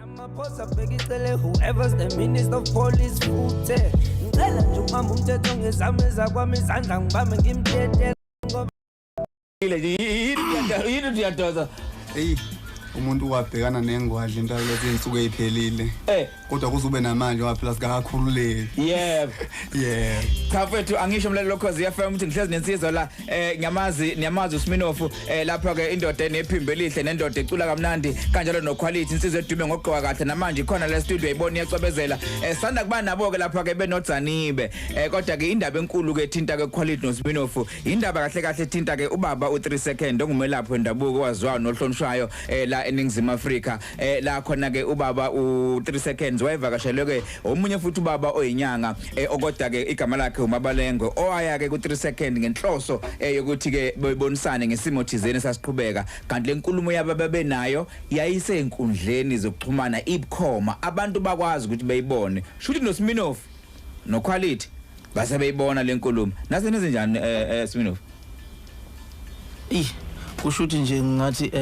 Whoever's the minister of police futhi ngicela nje umama umthetho ngezami ezakwami izandla ngibambe ngimthethe ngoba yini ndiyadoza hey umuntu wabhekana nengwadla impela lezi insuku eziphelile kodwa kuzube namanje waphela sikakhululeki yebo cha mfethu angisho umlalelo ukhozi FM uthi ngihlezi nensizwa la ngiyamazi uSmirnoff lapha ke indoda enephimbo elihle nendoda ecula kamnandi kanjalo noquality insizwe edume ngogqoka kahle namanje khona la studio ayibona iyacwebezela sanda kuba nabo ke lapha ke benodzanibe kodwa ke indaba enkulu ke thinta ke quality noSmirnoff indaba kahle thinta ke ubaba u3 second ongumelaphi wendabuko waziwayo nohlonishwayo la eNingizimu Afrika la khona ke ubaba u3 seconds wayevakashelwe ke omunye futhi ubaba oyinyanga okodwa ke igama lakhe uMabalengwe owaya ke ku3 second ngenhloso yokuthi ke bebonisane ngesimo thizeni sasiqhubeka kanti lenkulumo yaba benayo yayisenkundleni zokuxhumana ibukhoma abantu bakwazi ukuthi beyibone shuthi noSmirnoff noquality base beyibona lenkulumo nase nezenjani Smirnoff kushuthi nje ngathi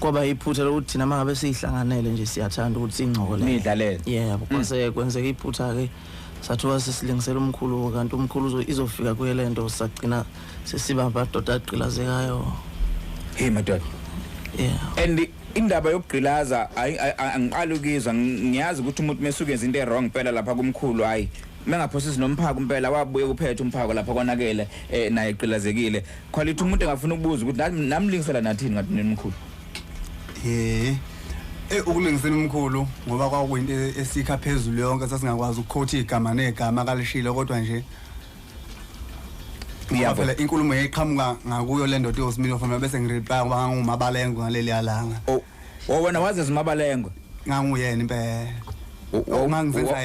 kwaba iphutha lokuthi thina mangabe sihlanganele nje siyathanda ukuthi ingcokole nidlalele yebo kwase kwenzeka iphutha ke sathiwa sesilingisela umkhulu kanti umkhulu izofika kuyelento sagcina sesiba amadoda aqilazekayo madoda and indaba yokugqilaza angiqalukizwa ngiyazi ukuthi umuntu mesuke enza into wrong phela lapha kumkhulu hayi mengaphosisi nomphako impela wabuye kuphethe umphako lapha konakele naye eqilazekile quality umuntu engafuna ukubuza ukuthi namlingisela nathini ngathi nemkhulu ukulingisela umkhulu ngoba kwakuyinto esikha phezulu yonke sasingakwazi ukukhotha igama negama kalishilo kodwa nje phela inkulumo yayiqhamuka ngakuyo le ndoda yoSmirnoff bese ngireply ngoba nganguMabalengwe ngaleli yalanga wena wazi uMabalengwe nganguyena impela ngangizenza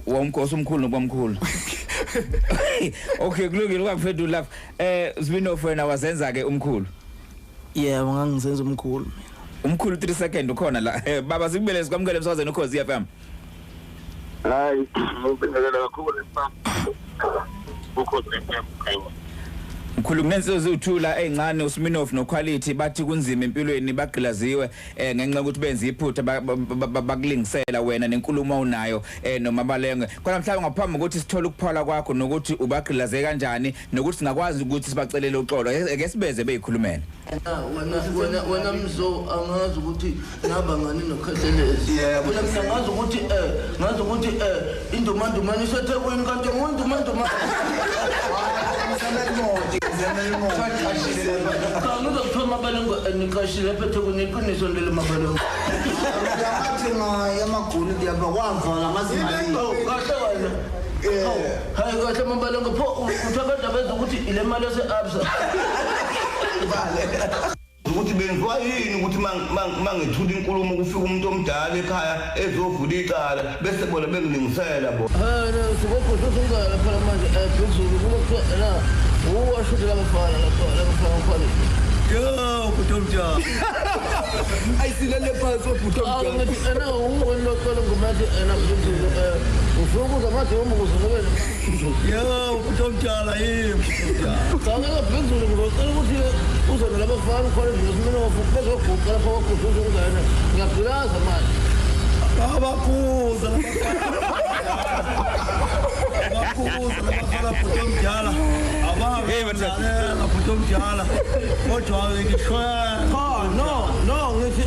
womkhosi umkhulu nokwamkhulu okay kulungile ukufedula lapha Smirnoff wena wazenza ke umkhulu yebo ngangizenza umkhulu umkhulu 3 second ukhona la baba sikubele sikwamukele emsakazweni ukhozi FM hayi ngibingelela kakhulu ukhozi FM mkhulu kunensizo uthula ezincane uSmirnoff noquality bathi kunzima empilweni bagqilaziwe ngenxa ukuthi benza iphutha bakulingisela wena nenkulumo unayo noMabalengwe kodwa mhlawumbe ngaphambi ukuthi sithole ukuphala kwakho nokuthi ubagqilaze kanjani nokuthi singakwazi ukuthi sibacelele uxolo ake sibeze beyikhulumela wena mzo angazi ukuthi ngaba ngani nokhahlelezi wena ngazi ukuthi indomandumani isethekwini kanti ngundumandumani Kamu doktor Mabalengwe nikashile phethe kuneqiniso ndele Mabalengwe. Yamathi yamaguni ndiyaba wavala ngazimali. Kahle wena. Hayi kahle Mabalengwe pho uthabada benza ukuthi ile mali yase-absa. Ukuthi benziwa yini ukuthi mangethula inkulumo kufika umuntu omdala ekhaya ezovula icala bese bona bengilingisela bo. Sikopho singala phela manje phezulu kulo la uwashudela abafana lapha khona. Yo kutomja. Ayisilele phansi obutomja. Ana ungolokolo ngomati ana phezulu ufukuza ngathi umukuzolobela. Yo kutomjala yini. Ngeke phezulu ngicela ukuthi uzona labafana khona uSmirnoff bezoguqa lapha kwakuzuza ngane. Ngiyagqilaza manje. Abakuza abafana kutomjala. Kutomjala. Kodwa ngishwa. No, ngithi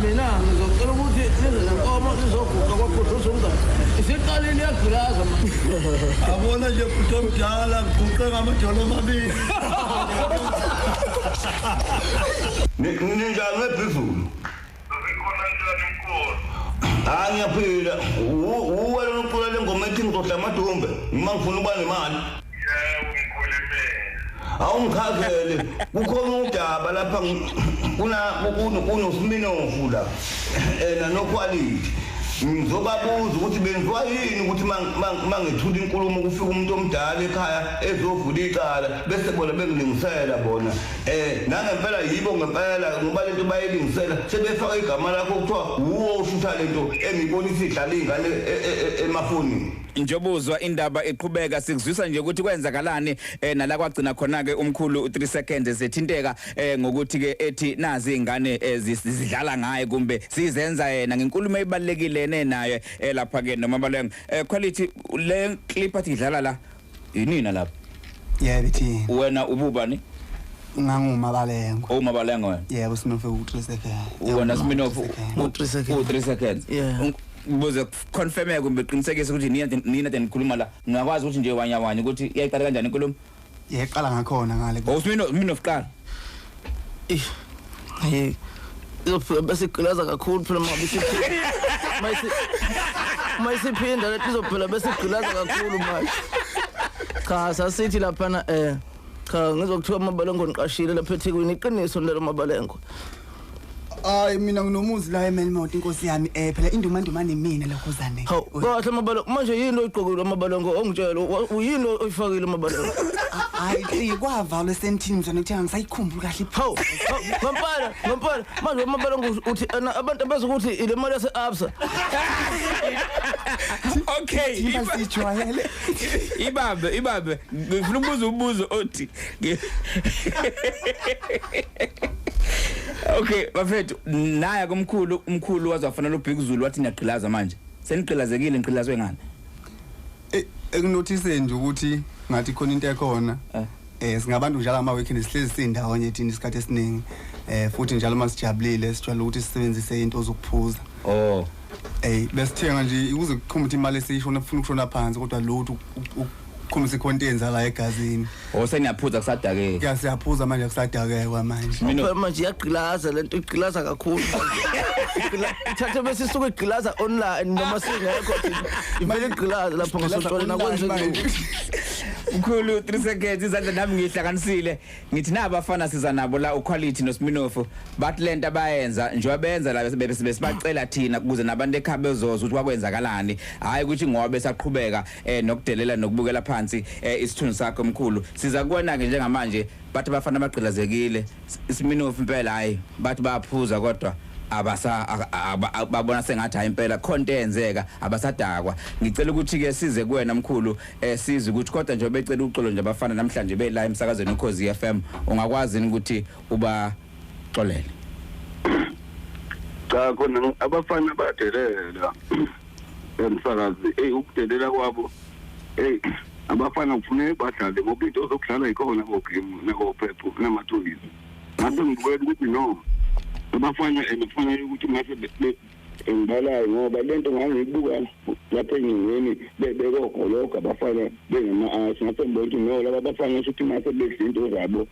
mina ngizocela ukuthi nizenkomo sizoguqa kwakuzuza ngane. Isiqalile yagqilaza manje. Abona nje kutomjala kuqe ngamadolo amabili. Ninjani ephezulu ngiyaphila uwena uqula lengoma ethi ngizodla amadumbe uma ngifuna ukuba nemali awungichazele kukhona udaba lapha kunoSmirnoff la noquality ngizobabuza ukuthi benziwa yini ukuthi mangethula inkulumo kufika umuntu omdala ekhaya ezovula icala bese bona bengilingisela bona nangempela yibo ngempela ngoba lento bayilingisela sebefaka igama lakho kuthiwa uwo ushutha lento engibonisa idlala ingane emafonini njobuzwa indaba iqhubeka sikuzwisa nje ukuthi kwenzakalani nala kwagcina khona ke umkhulu 3 seconds sethinteka ngokuthi ke ethi nazi ingane zidlala ngaye kumbe sizenza yena ngenkulumo ebalekile nenayo lapha ke noma balengo quality le clip athi idlala la yinina lapha yebo thi wena ububani ngangumabalengo umabalengo wena yebo Smirnoff u3 seconds wena Smirnoff u3 seconds yeah buze confirm kumbe qinisekise ukuthi nina nikhuluma la ngakwazi ukuthi nje wanyawanya ukuthi iyayiqala kanjani inkulumo yeqala ngakhona ngale Smirnoff qala hey besiqilaza kakhulu phela mayisiphinda lethi izophela besiqilaza kakhulu manje cha sasithi lapha cha ngizokuthiwa amabalengo ngiqashile lapha eThekwini iqiniso lelo mabalengo ay mina nginomuzi la eMelmount inkosi yami phela indumandumane mina lokhuzane hawu kahle amabalengo manje yini oyiqokile amabalengo ongitshela uyini oyifakile amabalengo hayi kwavalwe sentini mzwana ukuthenga ngisayikhumbula kahle hawu ngempela manje amabalengo uthi abantu abazokuthi ile mali yase absa okay ibasijwayele ibabe ngifuna ubuzo othi okay bafethu naya umkhulu wazafanele ubhika uZulu wathi niyaqhilaza manje seniqhilazekile niqhilazwe ngani ekunothise nje ukuthi ngathi khona into ekhona singabantu njalo ama weekend sihlezi sindawonye thina isikhathi esiningi futhi njalo masijabulile sijwayele ukuthi sisebenzise into zokuphuza besithenga nje ukuze kukhumuthe imali esishona ufuna ukushona phansi kodwa lothu khumisa icontainer la egazini seniyaphuza kusadake siyaphuza manje kusadake kwamanje manje yaqhilaza lento iqhilaza kakhulu thathe bese sisuke iqhilaza online noma singekho ivele iqhilaza lapho ngasotshwala nakwenze umkhulu 3 seconds izandla nami ngihlanganisile ngithi nabafana siza nabo la uquality noSmirnoff bathi lento abayenza njengoba benza la besibacela thina ukuze nabantu ekhaya bezozwa ukuthi kwakwenzakalani hayi ukuthi ngoba besaqhubeka nokudelela nokubukela phansi isithunzi sakho omkhulu siza kubona ke njengamanje bathi bafana abagqilazekile iSmirnoff impela hayi bathi bayaphuza kodwa babona sengathi hayi impela khonto eyenzeka abasadakwa ngicela ukuthi ke size kuwena mkhulu size ukuthi kodwa nje becela uxolo nje abafana namhlanje be la emsakazweni ukhozi FM ungakwazi ukuthi ubaxolele cha khona abafana badelela emsakazi ukudelela kwabo abafana kufanele badlale ngoba into zokudlala ikhona ngogame nakophepho namathoyizi ngabe ngibukela ukuthi no abafana kufanele ukuthi mase engibalayo ngoba lento ngangiyibuka lapha engingeni bekogoloka abafana bengama-asi ngase ngibona ukuthi no laba bafana ukuthi mase bedla into zabo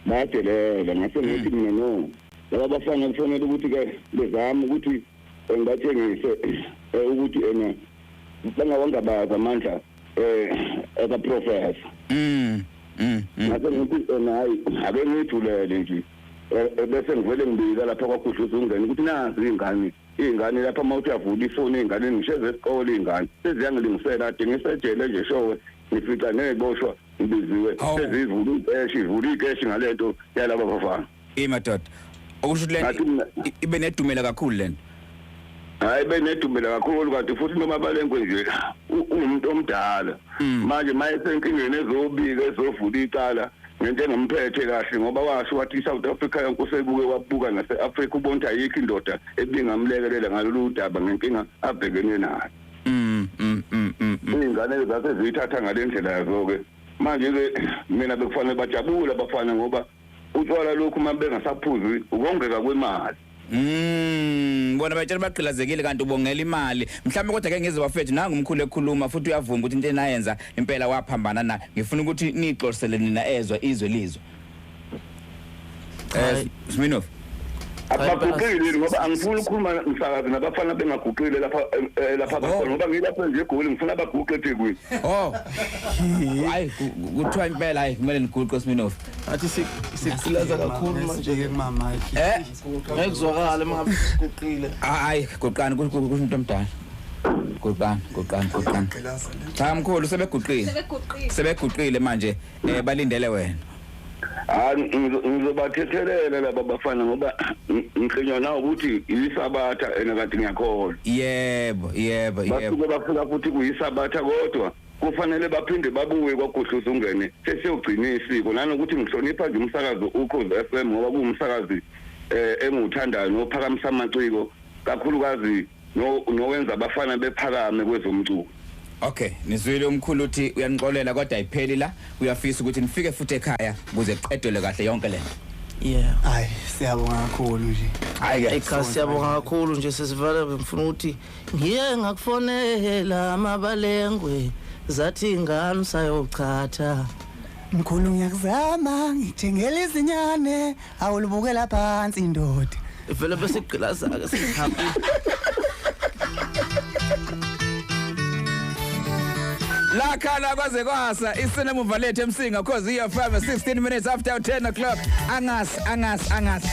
badelela ngase ngithi mina no laba bafana kufanele ukuthi-ke bezame ukuthi ngibathengise ukuthi bangawangabazi amandla aka-professor ngase ngithi hayi ake ngiyithulele nje bese ngivele ngibika lapha kwakhuhluza ungene ukuthi nazi iy'ngane lapha uma uthi uyavula ifoni iy'ngane ngisheze esikole iy'ngane seziyangilingisela ade ngisejele nje showe ngifica ney'boshwa ngibiziwe ivula ikeshi ngale nto yalaba bafana madoda okusho ukuthi lento ibe nedumela kakhulu lento hayi benedumela kakhulu kanti futhi noma balengo nje umuntu omdala manje mayesenkingeni ezobika ezovula icala ngento engamphethe kahle ngoba washo wathi iSouth Africa yonke usebuke wabuka nase-Africa ubona ayikho indoda ebingamlekelela ngalolu daba ngenkinga abhekene nayo iy'ngane zase ziyithatha ngale ndlela yazo-ke manje-ke mina bekufanele bajabule abafana ngoba utshwala lokhu uma bengasaphuzi ukongeka kwemali bona batshela bagqilazekile kanti ubongela imali mhlawumbe kodwa ke ngeze bafethu nanga umkhulu ekhuluma futhi uyavuma ukuthi into enayenza impela waphambana nayo ngifuna ukuthi nixoxisele nina ezwa izwe lizwe Smirnoff abaguqile ngoba angifuni ukukhuluma msakazi nabafana bengaguqile lapha bakhona ngoba ngilapha nje eGoli ngifuna abaguqe eThekwini hayi kuthiwa impela hayi kumele niguqe Smirnoff athi siqilaza kakhulu manje ke kumama ngekuzwakala mangiguqile hayi guqani kusho umuntu omdala guqani cha mkhulu sebeguqile manje balindele wena Ngizobathethelela laba bafana ngoba ngikhinywa na ukuthi yisabatha enakade ngiyakholwa. Yebo. Basuke bafika futhi kuyisabatha kodwa kufanele baphinde babuye kwaGudluza ungene sesiyogcina isiko nanokuthi ngihlonipha nje umsakazo ukhozi FM ngoba kuwumsakazi enguthandayo nophakamisa amaciko kakhulukazi nowenza abafana bephakame kwezomculo. Okay, nizwile umkhulu uthi uyanixolela kodwa ayipheli la uyafisa ukuthi nifike futhi ekhaya ukuze kuqedwe kahle yonke lento. Yeah. Hayi siyabonga kakhulu nje. Hayi ke siyabonga kakhulu nje sesivala ngifuna ukuthi ngiye ngakufonela amabalengwe zathi ingane sayochatha. Mkhulu ngiyakuzama ngithengele izinyane awulubukela phansi indoda. Vele bese iglass ake sihambi. La khala kwaze kwasa isine muva lethe emsinga cause iya 5 16 minutes after 10 o'clock angas